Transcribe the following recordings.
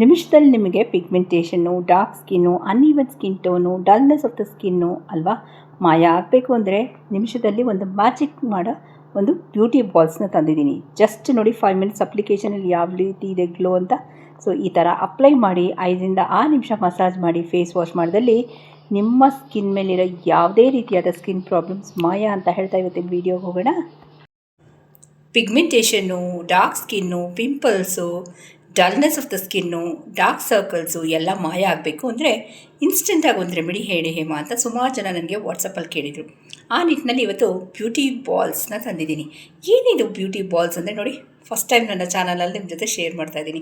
ನಿಮಿಷದಲ್ಲಿ ನಿಮಗೆ pigmentation, dark skin, uneven skin tone, dullness of the skin ಅಲ್ವಾ ಮಾಯ ಆಗಬೇಕು ಅಂದರೆ ನಿಮಿಷದಲ್ಲಿ ಒಂದು ಮ್ಯಾಜಿಕ್ ಮಾಡೋ ಒಂದು ಬ್ಯೂಟಿ ಬಾಲ್ಸ್ನ ತಂದಿದ್ದೀನಿ. ಜಸ್ಟ್ ನೋಡಿ 5 ಮಿನಿಟ್ಸ್ ಅಪ್ಲಿಕೇಶನಲ್ಲಿ ಯಾವ ರೀತಿ ಇದೆ ಗ್ಲೋ ಅಂತ. ಸೊ ಈ ಥರ ಅಪ್ಲೈ ಮಾಡಿ 5ರಿಂದ 6 ನಿಮಿಷ ಮಸಾಜ್ ಮಾಡಿ ಫೇಸ್ ವಾಶ್ ಮಾಡಿದಲ್ಲಿ ನಿಮ್ಮ ಸ್ಕಿನ್ ಮೇಲಿರೋ ಯಾವುದೇ ರೀತಿಯಾದ ಸ್ಕಿನ್ ಪ್ರಾಬ್ಲಮ್ಸ್ ಮಾಯ ಅಂತ ಹೇಳ್ತಾ ಇವತ್ತಿನ ವೀಡಿಯೋಗೆ ಹೋಗೋಣ. Pigmentation, dark skin, pimples, dullness of the skin, dark circles ಎಲ್ಲ ಮಾಯ ಆಗಬೇಕು ಅಂದರೆ ಇನ್ಸ್ಟೆಂಟಾಗಿ ಒಂದು ರೆಮಿಡಿ ಹೇಳಿ ಹೇಮ ಅಂತ ಸುಮಾರು ಜನ ನನಗೆ ವಾಟ್ಸಪ್ಪಲ್ಲಿ ಕೇಳಿದರು. ಆ ನಿಟ್ಟಿನಲ್ಲಿ ಇವತ್ತು ಬ್ಯೂಟಿ ಬಾಲ್ಸ್ನ ತಂದಿದ್ದೀನಿ. ಏನಿದು ಬ್ಯೂಟಿ ಬಾಲ್ಸ್ ಅಂದರೆ ನೋಡಿ, ಫಸ್ಟ್ ಟೈಮ್ ನನ್ನ ಚಾನಲಲ್ಲಿ ನಿಮ್ಮ ಜೊತೆ ಶೇರ್ ಮಾಡ್ತಾಯಿದ್ದೀನಿ.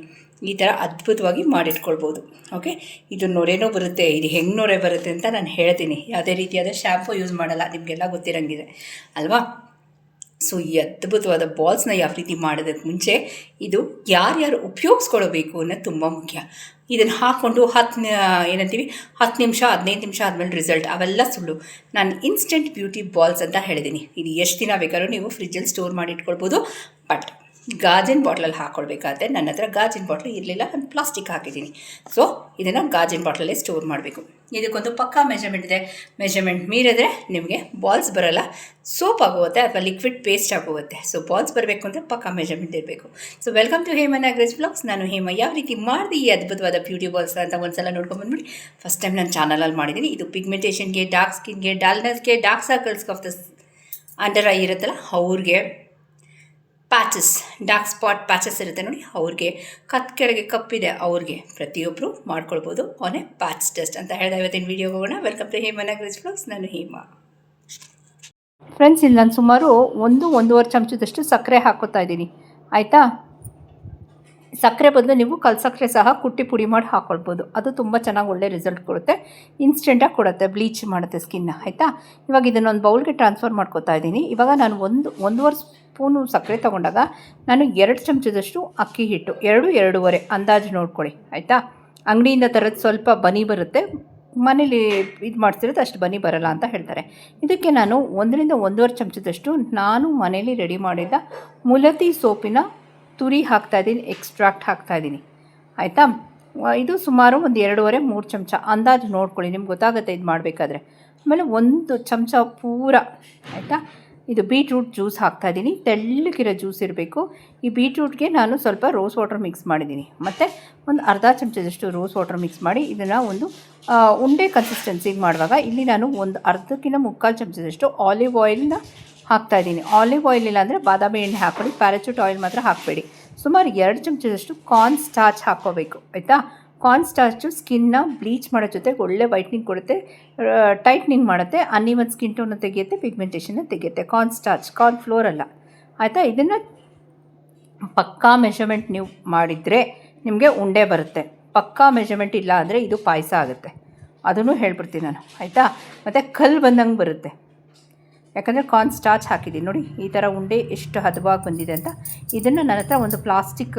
ಈ ಥರ ಅದ್ಭುತವಾಗಿ ಮಾಡಿಟ್ಕೊಳ್ಬೋದು. ಓಕೆ, ಇದು ನೊರೆನೂ ಬರುತ್ತೆ, ಇದು ಹೆಂಗೆ ನೊರೆ ಬರುತ್ತೆ ಅಂತ ನಾನು ಹೇಳ್ತೀನಿ. ಯಾವುದೇ ರೀತಿಯಾದ ಶ್ಯಾಂಪು ಯೂಸ್ ಮಾಡಲ್ಲ, ನಿಮಗೆಲ್ಲ ಗೊತ್ತಿರೋಂಗಿದೆ ಅಲ್ವಾ. ಸೊ ಈ ಅದ್ಭುತವಾದ ಬಾಲ್ಸ್ನ ಯಾವ ರೀತಿ ಮಾಡೋದಕ್ಕೆ ಮುಂಚೆ ಇದು ಯಾರ್ಯಾರು ಉಪಯೋಗಿಸ್ಕೊಳ್ಬೇಕು ಅನ್ನೋದು ತುಂಬ ಮುಖ್ಯ. ಇದನ್ನು ಹಾಕ್ಕೊಂಡು 10 ನಿಮಿಷ 15 ನಿಮಿಷ ಆದಮೇಲೆ ರಿಸಲ್ಟ್ ಅವೆಲ್ಲ ಸುಳ್ಳು. ನಾನು ಇನ್ಸ್ಟೆಂಟ್ ಬ್ಯೂಟಿ ಬಾಲ್ಸ್ ಅಂತ ಹೇಳಿದ್ದೀನಿ. ಇದು ಎಷ್ಟು ದಿನ ಬೇಕಾದ್ರೂ ನೀವು ಫ್ರಿಜ್ಜಲ್ಲಿ ಸ್ಟೋರ್ ಮಾಡಿ ಇಟ್ಕೊಳ್ಬೋದು. ಬಟ್ ಗಾಜಿನ ಬಾಟ್ಲಲ್ಲಿ ಹಾಕ್ಕೊಳ್ಬೇಕಾದ್ರೆ ನನ್ನ ಹತ್ರ ಗಾಜಿನ ಬಾಟ್ಲು ಇರಲಿಲ್ಲ, ನಾನು ಪ್ಲಾಸ್ಟಿಕ್ ಹಾಕಿದ್ದೀನಿ. ಸೊ ಇದನ್ನು ಗಾಜಿನ ಬಾಟ್ಲಲ್ಲೇ ಸ್ಟೋರ್ ಮಾಡಬೇಕು. ಇದಕ್ಕೊಂದು ಪಕ್ಕಾ ಮೆಜರ್ಮೆಂಟ್ ಇದೆ. ಮೆಜರ್ಮೆಂಟ್ ಮೀರಿದ್ರೆ ನಿಮಗೆ ಬಾಲ್ಸ್ ಬರೋಲ್ಲ, ಸೋಪ್ ಆಗೋಗುತ್ತೆ ಅಥವಾ ಲಿಕ್ವಿಡ್ ಪೇಸ್ಟ್ ಆಗೋಗುತ್ತೆ. ಸೊ ಬಾಲ್ಸ್ ಬರಬೇಕು ಅಂದರೆ ಪಕ್ಕಾ ಮೆಜರ್ಮೆಂಟ್ ಇರಬೇಕು. So welcome to Hema Nagaraj vlogs. ನಾನು ಹೇಮ. ಯಾವ ರೀತಿ ಮಾಡಿದೆ ಈ ಅದ್ಭುತವಾದ ಬ್ಯೂಟಿ ಬಾಲ್ಸ್ ಅಂತ ಒಂದ್ಸಲ ನೋಡ್ಕೊಂಡ್ಬಂದ್ಬಿಡಿ. ಫಸ್ಟ್ ಟೈಮ್ ನಾನು ಚಾನಲಲ್ಲಿ ಮಾಡಿದ್ದೀನಿ. ಇದು ಪಿಗ್ಮೆಂಟೇಷನ್ಗೆ, ಡಾರ್ಕ್ ಸ್ಕಿನ್ಗೆ, ಡಲ್ನೆಸ್ಗೆ, ಡಾರ್ಕ್ ಸರ್ಕಲ್ಸ್ಗೆ ಆಫ್ ದ ಅಂಡರ್ ಐ ಇರುತ್ತಲ್ಲ ಅವ್ರಿಗೆ, ಪ್ಯಾಚಸ್, ಡಾರ್ಕ್ ಸ್ಪಾಟ್ ಪ್ಯಾಚಸ್ ಇರುತ್ತೆ ನೋಡಿ ಅವ್ರಿಗೆ, ಕೆಳಗೆ ಕಪ್ಪಿದೆ ಅವ್ರಿಗೆ, ಪ್ರತಿಯೊಬ್ಬರು ಮಾಡ್ಕೊಳ್ಬೋದು ಆನ್ ಎ ಪ್ಯಾಚ್ ಟೆಸ್ಟ್ ಅಂತ ಹೇಳಿದೆ. ಇವತ್ತಿನ ವೀಡಿಯೋ ಹೋಗೋಣ. Welcome to Hema Nagaraj vlogs. ನಾನು ಹೇಮ. ಫ್ರೆಂಡ್ಸ್, ಇಲ್ಲಿ ನಾನು ಸುಮಾರು 1-1.5 ಚಮಚದಷ್ಟು ಸಕ್ಕರೆ ಹಾಕೋತಾ ಇದ್ದೀನಿ. ಆಯಿತಾ, ಸಕ್ಕರೆ ಬದಲು ನೀವು ಕಲ್ಸಕ್ಕರೆ ಸಹ ಕುಟ್ಟಿ ಪುಡಿ ಮಾಡಿ ಹಾಕ್ಕೊಳ್ಬೋದು. ಅದು ತುಂಬ ಚೆನ್ನಾಗಿ ಒಳ್ಳೆ ರಿಸಲ್ಟ್ ಕೊಡುತ್ತೆ, ಇನ್ಸ್ಟೆಂಟಾಗಿ ಕೊಡುತ್ತೆ, ಬ್ಲೀಚ್ ಮಾಡುತ್ತೆ ಸ್ಕಿನ್ನ. ಆಯಿತಾ, ಇವಾಗ ಇದನ್ನೊಂದು ಬೌಲ್ಗೆ ಟ್ರಾನ್ಸ್ಫರ್ ಮಾಡ್ಕೊತಾ ಇದ್ದೀನಿ. ಇವಾಗ ನಾನು 1-1.5 ಸ್ಪೂನು ಸಕ್ಕರೆ ತೊಗೊಂಡಾಗ ನಾನು 2 ಚಮಚದಷ್ಟು ಅಕ್ಕಿ ಹಿಟ್ಟು, 2-2.5 ಅಂದಾಜು ನೋಡ್ಕೊಳ್ಳಿ. ಆಯಿತಾ, ಅಂಗಡಿಯಿಂದ ತರೋದು ಸ್ವಲ್ಪ ಬನಿ ಬರುತ್ತೆ, ಮನೇಲಿ ಇದು ಮಾಡ್ತಿರೋದು ಅಷ್ಟು ಬನಿ ಬರಲ್ಲ ಅಂತ ಹೇಳ್ತಾರೆ. ಇದಕ್ಕೆ ನಾನು 1-1.5 ಚಮಚದಷ್ಟು ನಾನು ಮನೇಲಿ ರೆಡಿ ಮಾಡಿದ ಮುಲತಿ ಸೋಪಿನ ತುರಿ ಹಾಕ್ತಾಯಿದ್ದೀನಿ, ಎಕ್ಸ್ಟ್ರಾಕ್ಟ್ ಹಾಕ್ತಾಯಿದ್ದೀನಿ. ಆಯಿತಾ, ಇದು ಸುಮಾರು ಒಂದು 2.5-3 ಚಮಚ ಅಂದಾಜು ನೋಡ್ಕೊಳ್ಳಿ, ನಿಮ್ಗೆ ಗೊತ್ತಾಗುತ್ತೆ ಇದು ಮಾಡಬೇಕಾದ್ರೆ. ಆಮೇಲೆ 1 ಚಮಚ ಪೂರ, ಆಯಿತಾ, ಇದು ಬೀಟ್ರೂಟ್ ಜ್ಯೂಸ್ ಹಾಕ್ತಾಯಿದ್ದೀನಿ. ತೆಳ್ಳಗಿರೋ ಜ್ಯೂಸ್ ಇರಬೇಕು. ಈ ಬೀಟ್ರೂಟ್ಗೆ ನಾನು ಸ್ವಲ್ಪ ರೋಸ್ ವಾಟರ್ ಮಿಕ್ಸ್ ಮಾಡಿದ್ದೀನಿ, ಮತ್ತು ಒಂದು ಅರ್ಧ ಚಮಚದಷ್ಟು ರೋಸ್ ವಾಟರ್ ಮಿಕ್ಸ್ ಮಾಡಿ ಇದನ್ನು ಒಂದು ಉಂಡೆ ಕನ್ಸಿಸ್ಟೆನ್ಸಿಗೆ ಮಾಡುವಾಗ ಇಲ್ಲಿ ನಾನು ಒಂದು ಅರ್ಧಕ್ಕಿಂತ 3/4 ಚಮಚದಷ್ಟು ಆಲಿವ್ ಆಯಿಲ್ನ ಹಾಕ್ತಾಯಿದ್ದೀನಿ. ಆಲಿವ್ ಆಯಿಲ್ ಇಲ್ಲ ಅಂದರೆ ಬಾದಾಮಿ ಎಣ್ಣೆ ಹಾಕ್ಕೊಳ್ಳಿ, ಪ್ಯಾರಾಚೂಟ್ ಆಯಿಲ್ ಮಾತ್ರ ಹಾಕಬೇಡಿ. ಸುಮಾರು 2 ಚಮಚದಷ್ಟು ಕಾರ್ನ್ ಸ್ಟಾರ್ಚ್ ಹಾಕ್ಕೋಬೇಕು. ಆಯಿತಾ, ಕಾರ್ನ್ ಸ್ಟಾರ್ಚು ಸ್ಕಿನ್ನ ಬ್ಲೀಚ್ ಮಾಡೋ ಜೊತೆಗೆ ಒಳ್ಳೆ ವೈಟ್ನಿಂಗ್ ಕೊಡುತ್ತೆ, ಟೈಟ್ನಿಂಗ್ ಮಾಡುತ್ತೆ, ಅನ್ಈವನ್ ಸ್ಕಿನ್ ಟೋನ ತೆಗೆಯುತ್ತೆ, ಪಿಗ್ಮೆಂಟೇಷನ್ನ ತೆಗೆಯುತ್ತೆ. ಕಾರ್ನ್ ಸ್ಟಾರ್ಚ್, ಕಾರ್ನ್ ಫ್ಲೋರ್ ಅಲ್ಲ. ಆಯಿತಾ, ಇದನ್ನು ಪಕ್ಕಾ ಮೆಷರ್ಮೆಂಟ್ ನೀವು ಮಾಡಿದರೆ ನಿಮಗೆ ಉಂಡೆ ಬರುತ್ತೆ. ಪಕ್ಕಾ ಮೆಷರ್ಮೆಂಟ್ ಇಲ್ಲ ಅಂದರೆ ಇದು ಪಾಯಸ ಆಗುತ್ತೆ, ಅದನ್ನು ಹೇಳ್ಬಿಡ್ತೀನಿ ನಾನು. ಆಯಿತಾ, ಮತ್ತು ಕಲ್ಲು ಬಂದಂಗೆ ಬರುತ್ತೆ, ಯಾಕಂದರೆ ಕಾರ್ನ್ ಸ್ಟಾರ್ಚ್ ಹಾಕಿದ್ದೀನಿ. ನೋಡಿ ಈ ಥರ ಉಂಡೆ ಎಷ್ಟು ಹದವಾಗಿ ಬಂದಿದೆ ಅಂತ. ಇದನ್ನು ನನ್ನ ಹತ್ರ ಒಂದು ಪ್ಲಾಸ್ಟಿಕ್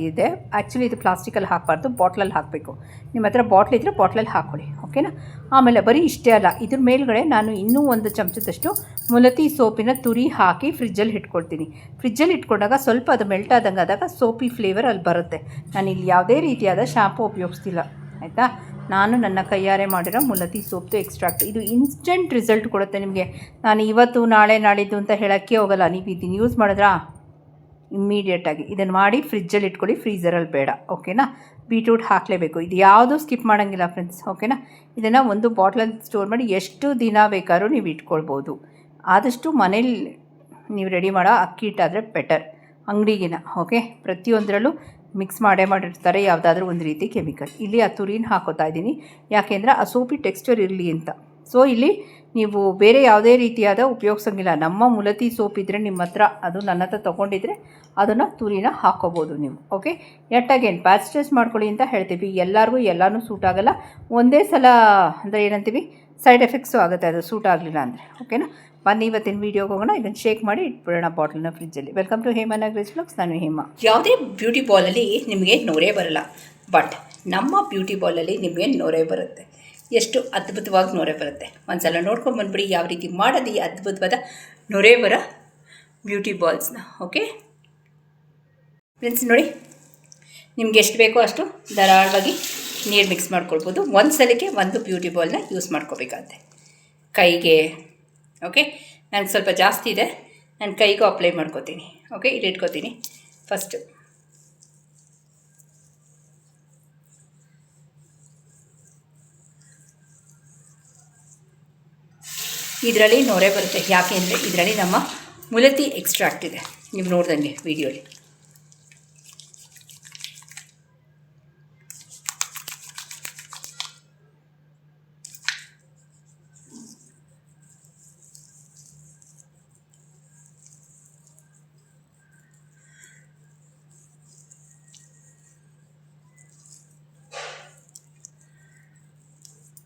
ಇದೆ. ಆ್ಯಕ್ಚುಲಿ ಇದು ಪ್ಲಾಸ್ಟಿಕಲ್ಲಿ ಹಾಕಬಾರ್ದು, ಬಾಟ್ಲಲ್ಲಿ ಹಾಕಬೇಕು. ನಿಮ್ಮ ಹತ್ರ ಬಾಟ್ಲ್ ಇದ್ದರೆ ಬಾಟ್ಲಲ್ಲಿ ಹಾಕ್ಕೊಳ್ಳಿ, ಓಕೆನಾ. ಆಮೇಲೆ ಬರೀ ಇಷ್ಟೇ ಅಲ್ಲ, ಇದ್ರ ಮೇಲ್ಗಡೆ ನಾನು ಇನ್ನೂ 1 ಚಮಚದಷ್ಟು ಮುಲತಿ ಸೋಪಿನ ತುರಿ ಹಾಕಿ ಫ್ರಿಜ್ಜಲ್ಲಿ ಇಟ್ಕೊಳ್ತೀನಿ. ಫ್ರಿಜ್ಜಲ್ಲಿ ಇಟ್ಕೊಂಡಾಗ ಸ್ವಲ್ಪ ಅದು ಮೆಲ್ಟ್ ಆದಂಗೆ ಆದಾಗ ಸೋಪಿ ಫ್ಲೇವರ್ ಅಲ್ಲಿ ಬರುತ್ತೆ. ನಾನಿಲ್ಲಿ ಯಾವುದೇ ರೀತಿಯಾದ ಶಾಂಪು ಉಪಯೋಗಿಸ್ತಿಲ್ಲ. ಆಯಿತಾ, ನಾನು ನನ್ನ ಕೈಯಾರೆ ಮಾಡಿರೋ ಮುಲತಿ ಸೋಪ್ದು ಎಕ್ಸ್ಟ್ರಾಕ್ಟ್. ಇದು ಇನ್ಸ್ಟೆಂಟ್ ರಿಸಲ್ಟ್ ಕೊಡುತ್ತೆ ನಿಮಗೆ. ನಾನು ಇವತ್ತು ನಾಳೆ ನಾಳಿದ್ದು ಅಂತ ಹೇಳೋಕ್ಕೆ ಹೋಗಲ್ಲ. ನೀವು ಇದನ್ನು ಯೂಸ್ ಮಾಡಿದ್ರಾ ಇಮ್ಮಿಡಿಯೇಟಾಗಿ ಇದನ್ನು ಮಾಡಿ ಫ್ರಿಜ್ಜಲ್ಲಿ ಇಟ್ಕೊಳ್ಳಿ, ಫ್ರೀಝರಲ್ಲಿ ಬೇಡ, ಓಕೆನಾ. ಬೀಟ್ರೂಟ್ ಹಾಕಲೇಬೇಕು, ಇದು ಯಾವುದೂ ಸ್ಕಿಪ್ ಮಾಡೋಂಗಿಲ್ಲ ಫ್ರೆಂಡ್ಸ್, ಓಕೆನಾ. ಇದನ್ನು ಒಂದು ಬಾಟ್ಲಲ್ಲಿ ಸ್ಟೋರ್ ಮಾಡಿ ಎಷ್ಟು ದಿನ ಬೇಕಾದ್ರೂ ನೀವು ಇಟ್ಕೊಳ್ಬೋದು. ಆದಷ್ಟು ಮನೇಲಿ ನೀವು ರೆಡಿ ಮಾಡೋ ಅಕ್ಕಿ ಹಿಟ್ಟಾದರೆ ಬೆಟರ್, ಅಂಗಡಿಗಿನ. ಓಕೆ, ಪ್ರತಿಯೊಂದರಲ್ಲೂ ಮಿಕ್ಸ್ ಮಾಡಿರ್ತಾರೆ ಯಾವುದಾದ್ರೂ ಒಂದು ರೀತಿ ಕೆಮಿಕಲ್. ಇಲ್ಲಿ ಆ ತುರಿನ ಹಾಕೋತಾ ಇದ್ದೀನಿ, ಯಾಕೆಂದರೆ ಆ ಸೋಪಿ ಟೆಕ್ಸ್ಚರ್ ಇರಲಿ ಅಂತ. ಸೊ ಇಲ್ಲಿ ನೀವು ಬೇರೆ ಯಾವುದೇ ರೀತಿಯಾದ ಉಪಯೋಗಿಸೋಂಗಿಲ್ಲ. ನಮ್ಮ ಮುಲತಿ ಸೋಪ್ ಇದ್ದರೆ ನಿಮ್ಮ ಹತ್ರ, ಅದು ನನ್ನ ಹತ್ರ ತೊಗೊಂಡಿದ್ರೆ ಅದನ್ನು ತುರಿನ ಹಾಕ್ಕೋಬೋದು ನೀವು. ಓಕೆ, ಎಟ್ ಅಗೇನ್ ಪ್ಯಾಚ್ ಟೆಸ್ಟ್ ಮಾಡ್ಕೊಳ್ಳಿ ಅಂತ ಹೇಳ್ತೀವಿ. ಎಲ್ಲರಿಗೂ ಎಲ್ಲನೂ ಸೂಟ್ ಆಗೋಲ್ಲ. ಒಂದೇ ಸಲ ಅಂದರೆ ಏನಂತೀವಿ, ಸೈಡ್ ಎಫೆಕ್ಟ್ಸು ಆಗುತ್ತೆ ಅದು ಸೂಟ್ ಆಗಲಿಲ್ಲ ಅಂದರೆ. ಓಕೆನಾ, ಬನ್ನಿ ಇವತ್ತಿನ ವೀಡಿಯೋಗೆ ಹೋಗೋಣ. ಇದನ್ನು ಶೇಕ್ ಮಾಡಿ ಇಟ್ಬಿಡೋಣ ಬಾಟ್ಲನ್ನ ಫ್ರಿಜ್ಜಲ್ಲಿ. Welcome to Hema Nagaraj vlogs. ನಾನು ಹೇಮ. ಯಾವುದೇ ಬ್ಯೂಟಿ ಬಾಲಲ್ಲಿ ನಿಮಗೆ ನೊರೆ ಬರಲ್ಲ, ಬಟ್ ನಮ್ಮ ಬ್ಯೂಟಿ ಬಾಲಲ್ಲಿ ನಿಮಗೆ ನೊರೆ ಬರುತ್ತೆ. ಎಷ್ಟು ಅದ್ಭುತವಾಗಿ ನೊರೆ ಬರುತ್ತೆ, ಒಂದು ಸಲ ನೋಡ್ಕೊಂಡು ಬಂದುಬಿಡಿ ಯಾವ ರೀತಿ ಮಾಡೋದು ಈ ಅದ್ಭುತವಾದ ನೊರೆ ಬರೋ ಬ್ಯೂಟಿ ಬಾಲ್ಸ್ನ. ಓಕೆ ಫ್ರೆಂಡ್ಸ್, ನೋಡಿ ನಿಮ್ಗೆ ಎಷ್ಟು ಬೇಕೋ ಅಷ್ಟು ಧಾರಾಳವಾಗಿ ನೀರು ಮಿಕ್ಸ್ ಮಾಡ್ಕೊಳ್ಬೋದು. ಒಂದು ಸಲಕ್ಕೆ ಒಂದು ಬ್ಯೂಟಿ ಬಾಲ್ನ ಯೂಸ್ ಮಾಡ್ಕೋಬೇಕಾಗತ್ತೆ ಕೈಗೆ. ಓಕೆ, ನನಗೆ ಸ್ವಲ್ಪ ಜಾಸ್ತಿ ಇದೆ, ನಾನು ಕೈಗೂ ಅಪ್ಲೈ ಮಾಡ್ಕೋತೀನಿ. ಓಕೆ, ಇಲ್ಲಿಟ್ಕೋತೀನಿ ಫಸ್ಟು. ಇದರಲ್ಲಿ ನೊರೆ ಬರುತ್ತೆ. ಯಾಕೆ ಅಂದರೆ ಇದರಲ್ಲಿ ನಮ್ಮ ಮುಲತಿ ಎಕ್ಸ್ಟ್ರಾಕ್ಟ್ ಇದೆ, ನೀವು ನೋಡ್ದಂಗೆ ವಿಡಿಯೋಲಿ.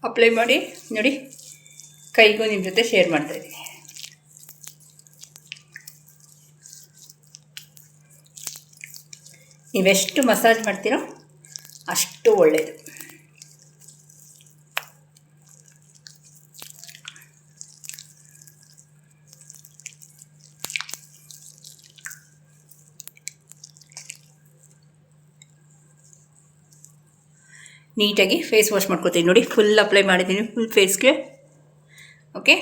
ಅಪ್ಲೈ ಮಾಡಿ ನೋಡಿ, ಕೈಗೂ ನಿಮ್ಮ ಜೊತೆ ಶೇರ್ ಮಾಡ್ತಾಯಿದ್ದೀನಿ. ನೀವೆಷ್ಟು ಮಸಾಜ್ ಮಾಡ್ತೀರೋ ಅಷ್ಟು ಒಳ್ಳೆಯದು. ನೀಟಾಗಿ ಫೇಸ್ ವಾಶ್ ಮಾಡ್ಕೊತೀನಿ ನೋಡಿ. ಫುಲ್ ಅಪ್ಲೈ ಮಾಡಿದ್ದೀನಿ, ಫುಲ್ ಫೇಸ್ಗೆ. ಓಕೆ,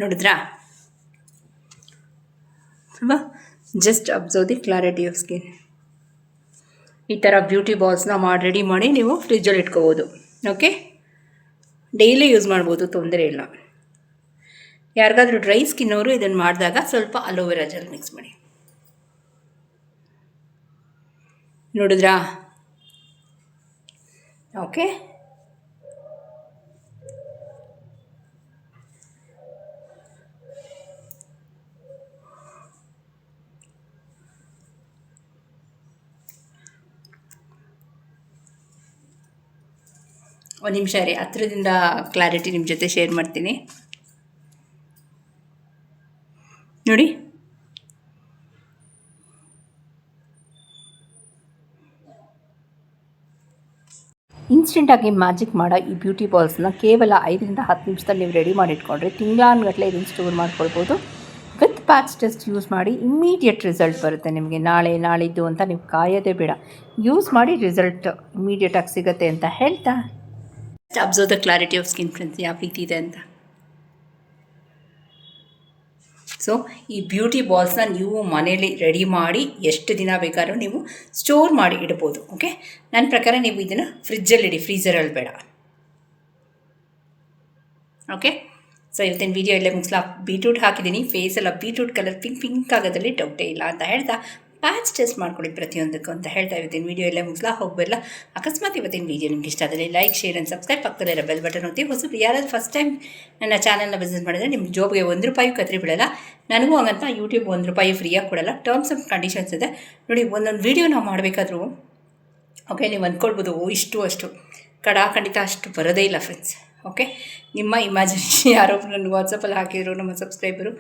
ನೋಡಿದ್ರಾ? ಅಲ್ವಾ? Just observe the clarity of skin. ಈ ಥರ ಬ್ಯೂಟಿ ಬಾಲ್ಸ್ನ ರೆಡಿ ಮಾಡಿ ನೀವು ಫ್ರಿಜ್ಜಲ್ಲಿ ಇಟ್ಕೋಬೋದು. ಓಕೆ, ಡೈಲಿ ಯೂಸ್ ಮಾಡ್ಬೋದು, ತೊಂದರೆ ಇಲ್ಲ. ಯಾರಿಗಾದ್ರೂ ಡ್ರೈ ಸ್ಕಿನ್ ಅವರು ಇದನ್ನು ಮಾಡಿದಾಗ ಸ್ವಲ್ಪ ಅಲೋವೆರಾ ಜೆಲ್ ಮಿಕ್ಸ್ ಮಾಡಿ. ನೋಡಿದ್ರಾ? ಓಕೆ, ಒಂದು ನಿಮಿಷ ರೀ, ಹತ್ರದಿಂದ ಕ್ಲಾರಿಟಿ ನಿಮ್ಮ ಜೊತೆ ಶೇರ್ ಮಾಡ್ತೀನಿ ನೋಡಿ. ಇನ್ಸ್ಟೆಂಟಾಗಿ ಮ್ಯಾಜಿಕ್ ಮಾಡೋ ಈ ಬ್ಯೂಟಿ ಬಾಲ್ಸ್ನ ಕೇವಲ 5 ರಿಂದ 10 ನಿಮಿಷದಲ್ಲಿ ನೀವು ರೆಡಿ ಮಾಡಿ ಇಟ್ಕೊಂಡ್ರೆ ತಿಂಗಳಾನುಗಟ್ಟಲೆ ಇದನ್ನು ಸ್ಟೋರ್ ಮಾಡ್ಕೊಳ್ಬೋದು. ವಿತ್ ಪ್ಯಾಚ್ ಟೆಸ್ಟ್ ಯೂಸ್ ಮಾಡಿ ಇಮ್ಮಿಡಿಯೇಟ್ ರಿಸಲ್ಟ್ ಬರುತ್ತೆ ನಿಮಗೆ. ನಾಳಿದ್ದು ಅಂತ ನೀವು ಕಾಯೋದೇ ಬೇಡ, ಯೂಸ್ ಮಾಡಿ ರಿಸಲ್ಟ್ ಇಮ್ಮಿಡಿಯೇಟಾಗಿ ಸಿಗುತ್ತೆ ಅಂತ ಹೇಳ್ತಾ, observe the clarity of skin friends, ಯಾವ ರೀತಿ ಇದೆ ಅಂತ. ಸೊ ಈ ಬ್ಯೂಟಿ ಬಾಲ್ಸ್ನ ನೀವು ಮನೇಲಿ ರೆಡಿ ಮಾಡಿ ಎಷ್ಟು ದಿನ ಬೇಕಾದ್ರೂ ನೀವು ಸ್ಟೋರ್ ಮಾಡಿ ಇಡ್ಬೋದು. ಓಕೆ, ನನ್ನ ಪ್ರಕಾರ ನೀವು ಇದನ್ನು ಫ್ರಿಜ್ಜಲ್ಲಿ ಇಡಿ, ಫ್ರೀಝರಲ್ಲಿ ಬೇಡ. ಓಕೆ, ಸೊ ಇವತ್ತಿನ ವೀಡಿಯೋ ಇಲ್ಲೇ ಮುಗಿಸ್ಲಾ. ಬೀಟ್ರೂಟ್ ಹಾಕಿದ್ದೀನಿ, ಫೇಸೆಲ್ಲ ಬೀಟ್ರೂಟ್ ಕಲರ್ ಪಿಂಕ್ ಆಗೋದ್ರಲ್ಲಿ ಡೌಟೇ ಇಲ್ಲ ಅಂತ ಹೇಳ್ತಾ, ಪ್ಯಾಚ್ ಟೆಸ್ಟ್ ಮಾಡ್ಕೊಳ್ಳಿ ಪ್ರತಿಯೊಂದಕ್ಕೂ ಅಂತ ಹೇಳ್ತಾ ಇವತ್ತಿನ ವೀಡಿಯೋ ಎಲ್ಲ ಮುಗಿಸ್ಲಾ. ಹೋಗಬಲ್ಲ. ಅಕಸ್ಮಾತ್ ಇವತ್ತಿನ ವೀಡಿಯೋ ನಿಮ್ಗೆ ಇಷ್ಟ ಆದರೆ ಲೈಕ್, ಶೇರ್ ಆ್ಯಂಡ್ ಸಬ್ಸ್ಕ್ರೈಬ್, ಪಕ್ಕದಲ್ಲಿರೋ ಬೆಲ್ ಬಟನ್ ಒತ್ತಿ. ಹೊಸಬ್ರು ಯಾರಾದರೂ ಫಸ್ಟ್ ಟೈಮ್ ನನ್ನ ಚಾನಲ್ನ ವಿಸಿಟ್ ಮಾಡಿದ್ರೆ ನಿಮ್ಗೆ ಜೋಬ್ಗೆ ₹1 ಕತ್ರಿ ಬಿಡಲ್ಲ. ನನಗೂ ಹಂಗಂತ ಯೂಟ್ಯೂಬ್ ₹1 ಫ್ರೀಯಾಗಿ ಕೊಡಲ್ಲ. ಟರ್ಮ್ಸ್ ಆ್ಯಂಡ್ ಕಂಡೀಷನ್ಸ್ ಇದೆ ನೋಡಿ. ಒಂದೊಂದು ವೀಡಿಯೋ ನಾವು ಮಾಡಬೇಕಾದ್ರೂ ಓಕೆ, ನೀವು ಅಂದ್ಕೊಳ್ಬೋದು ಅಷ್ಟು ಖಂಡಿತ ಅಷ್ಟು ಬರೋದೇ ಇಲ್ಲ ಫ್ರೆಂಡ್ಸ್. ಓಕೆ, ನಿಮ್ಮ ಇಮ್ಯಾಜಿನೇಷನ್. ಯಾರೊಬ್ಬರು ನನಗೆ ವಾಟ್ಸಪ್ಪಲ್ಲಿ ಹಾಕಿದ್ರು ನಮ್ಮ ಸಬ್ಸ್ಕ್ರೈಬರು,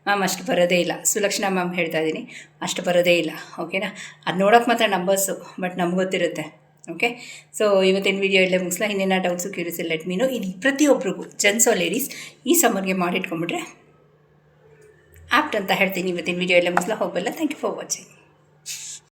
ಮ್ಯಾಮ್ ಅಷ್ಟು ಬರೋದೇ ಇಲ್ಲ. ಸುಲಕ್ಷಣಾ ಮ್ಯಾಮ್ ಹೇಳ್ತಾ ಇದ್ದೀನಿ, ಅಷ್ಟು ಬರೋದೇ ಇಲ್ಲ. ಓಕೆನಾ? ಅದು ನೋಡೋಕೆ ಮಾತ್ರ ನಂಬರ್ಸು, ಬಟ್ ನಮ್ಗೆ ಗೊತ್ತಿರುತ್ತೆ. ಓಕೆ, ಸೊ ಇವತ್ತಿನ ವೀಡಿಯೋ ಇಲ್ಲೇ ಮುಗಿಸ್ಲಾ. ಇನ್ನೇನೋ doubts curious let me know. ಇದು ಪ್ರತಿಯೊಬ್ಬರಿಗೂ ಜೆಂಟ್ಸ್ ಲೇಡೀಸ್ ಈ ಸಮ್ಮರ್ಗೆ ಮಾಡಿಟ್ಕೊಂಡ್ಬಿಟ್ರೆ ಆ್ಯಪ್ಟ್ ಅಂತ ಹೇಳ್ತೀನಿ. ಇವತ್ತಿನ ವೀಡಿಯೋ ಎಲ್ಲ ಮುಗಿಸ್ಲಾ. ಹೋಗಬಲ್ಲ. Thank you for watching.